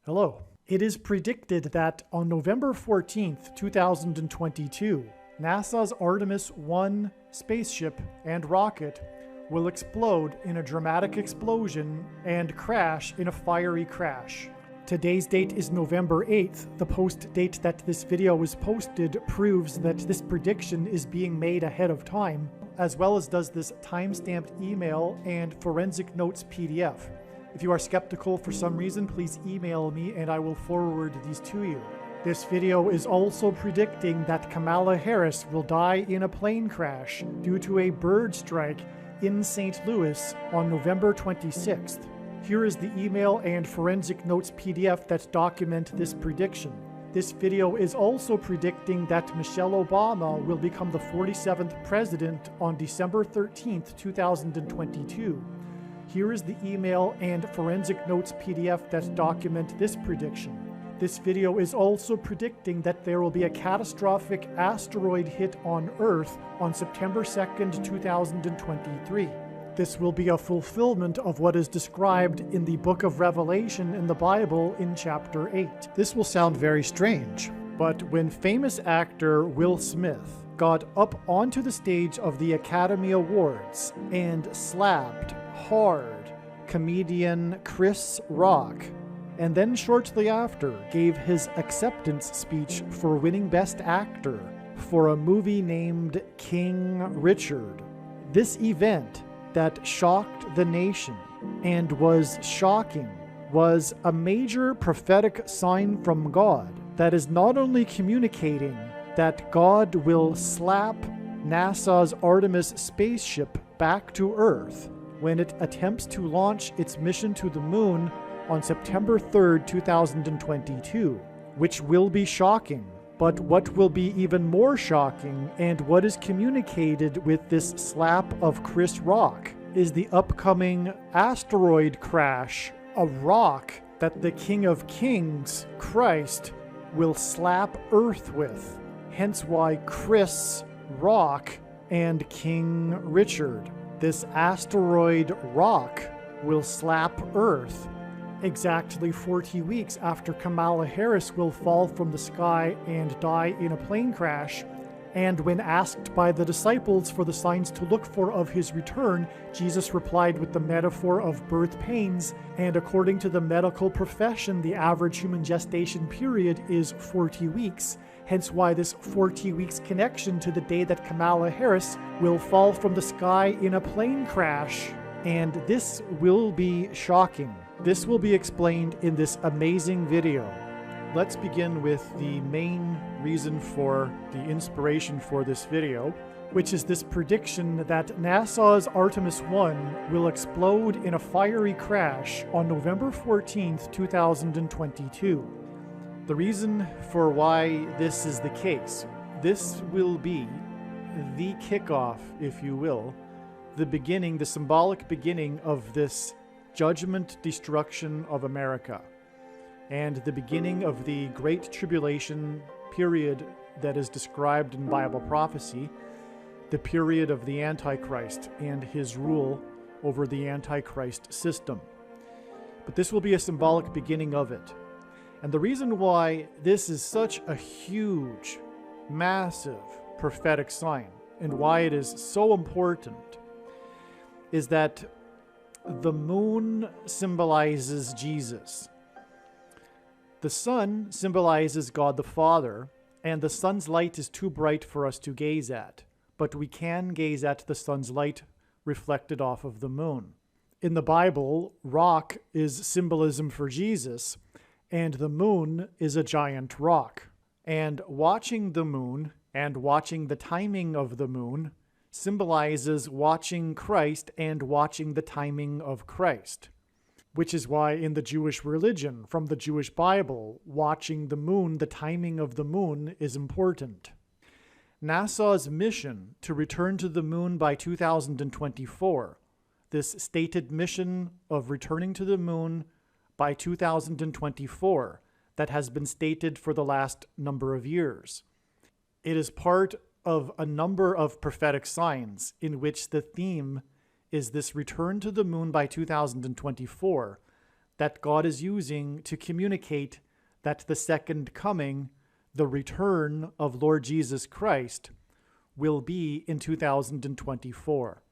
Hello. It is predicted that on November 14th, 2022, NASA's Artemis 1 spaceship and rocket will explode in a dramatic explosion and crash in a fiery crash. Today's date is November 8th. The post date that this video was posted proves that this prediction is being made ahead of time, as well as does this time-stamped email and forensic notes PDF. If you are skeptical for some reason, please email me and I will forward these to you. This video is also predicting that Kamala Harris will die in a plane crash due to a bird strike in St. Louis on November 26th. Here is the email and forensic notes PDF that document this prediction. This video is also predicting that Michelle Obama will become the 47th president on December 13th, 2022. Here is the email and forensic notes PDF that document this prediction. This video is also predicting that there will be a catastrophic asteroid hit on Earth on September 2nd, 2023. This will be a fulfillment of what is described in the book of Revelation in the Bible in chapter 8. This will sound very strange, but when famous actor Will Smith got up onto the stage of the Academy Awards and slapped hard comedian Chris Rock, and then shortly after gave his acceptance speech for winning Best Actor for a movie named King Richard. This event that shocked the nation and was shocking was a major prophetic sign from God that is not only communicating that God will slap NASA's Artemis spaceship back to Earth when it attempts to launch its mission to the moon on September 3rd, 2022, which will be shocking. But what will be even more shocking, and what is communicated with this slap of Chris Rock, is the upcoming asteroid crash, a rock that the King of Kings, Christ, will slap Earth with. Hence why Chris Rock and King Richard. This asteroid rock will slap Earth exactly 40 weeks after Kamala Harris will fall from the sky and die in a plane crash. And when asked by the disciples for the signs to look for of his return, Jesus replied with the metaphor of birth pains, and according to the medical profession, the average human gestation period is 40 weeks. Hence why this 40 weeks connection to the day that Kamala Harris will fall from the sky in a plane crash. And this will be shocking. This will be explained in this amazing video. Let's begin with the main reason for the inspiration for this video, which is this prediction that NASA's Artemis 1 will explode in a fiery crash on November 14th, 2022. The reason for why this is the case, this will be the kickoff, if you will, the beginning, the symbolic beginning of this judgment destruction of America, and the beginning of the Great Tribulation period that is described in Bible prophecy, the period of the Antichrist and his rule over the Antichrist system. But this will be a symbolic beginning of it. And the reason why this is such a huge, massive prophetic sign, and why it is so important, is that the moon symbolizes Jesus. The sun symbolizes God the Father, and the sun's light is too bright for us to gaze at, but we can gaze at the sun's light reflected off of the moon. In the Bible, rock is symbolism for Jesus, and the moon is a giant rock. And watching the moon and watching the timing of the moon symbolizes watching Christ and watching the timing of Christ, which is why in the Jewish religion, from the Jewish Bible, watching the moon, the timing of the moon, is important. NASA's mission to return to the moon by 2024, this stated mission of returning to the moon by 2024 that has been stated for the last number of years. It is part of a number of prophetic signs in which the theme is this return to the moon by 2024 that God is using to communicate that the second coming, the return of Lord Jesus Christ, will be in 2024.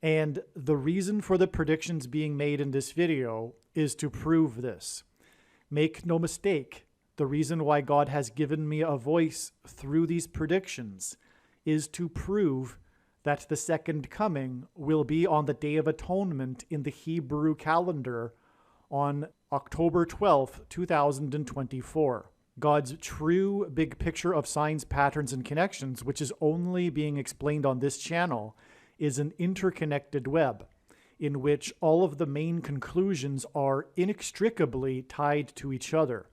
And the reason for the predictions being made in this video is to prove this. Make no mistake, the reason why God has given me a voice through these predictions is to prove that the second coming will be on the Day of Atonement in the Hebrew calendar on October 12th, 2024. God's true big picture of signs, patterns, and connections, which is only being explained on this channel, is an interconnected web in which all of the main conclusions are inextricably tied to each other.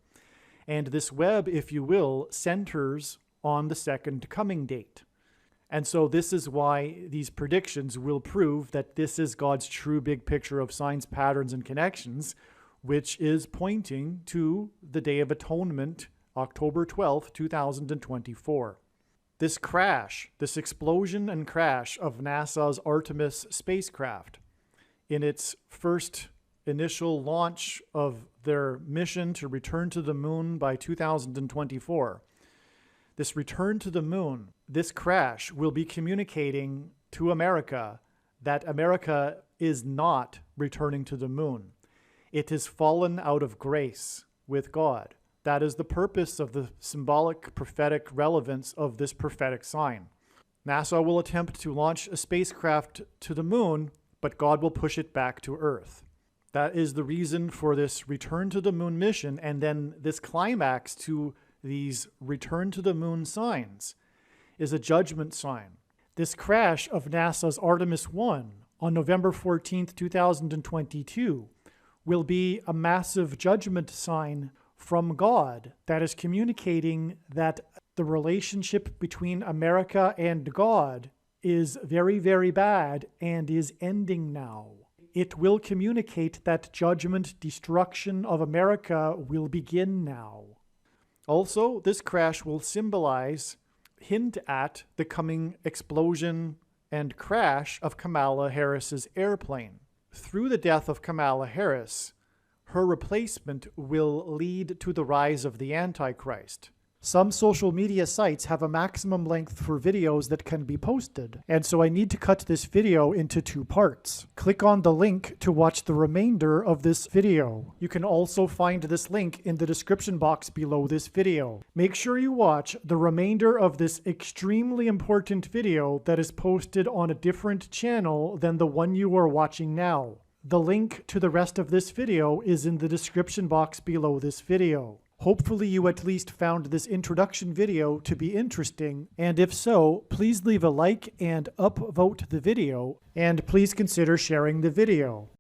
And this web, if you will, centers on the second coming date. And so this is why these predictions will prove that this is God's true big picture of signs, patterns, and connections, which is pointing to the Day of Atonement, October 12th, 2024. This crash, this explosion and crash of NASA's ARTEMIS spacecraft in its first initial launch of their mission to return to the moon by 2024, this return to the moon, this crash will be communicating to America that America is not returning to the moon. It has fallen out of grace with God. That is the purpose of the symbolic prophetic relevance of this prophetic sign. NASA will attempt to launch a spacecraft to the moon, but God will push it back to Earth. That is the reason for this return to the moon mission, and then this climax to these return to the moon signs is a judgment sign. This crash of NASA's Artemis 1 on November 14th, 2022 will be a massive judgment sign from God that is communicating that the relationship between America and God is very, very bad and is ending now. It will communicate that judgment, destruction of America will begin now. Also, this crash will hint at the coming explosion and crash of Kamala Harris's airplane. Through the death of Kamala Harris, her replacement will lead to the rise of the Antichrist. Some social media sites have a maximum length for videos that can be posted, and so I need to cut this video into 2 parts. Click on the link to watch the remainder of this video. You can also find this link in the description box below this video. Make sure you watch the remainder of this extremely important video that is posted on a different channel than the one you are watching now. The link to the rest of this video is in the description box below this video. Hopefully you at least found this introduction video to be interesting, and if so, please leave a like and upvote the video, and please consider sharing the video.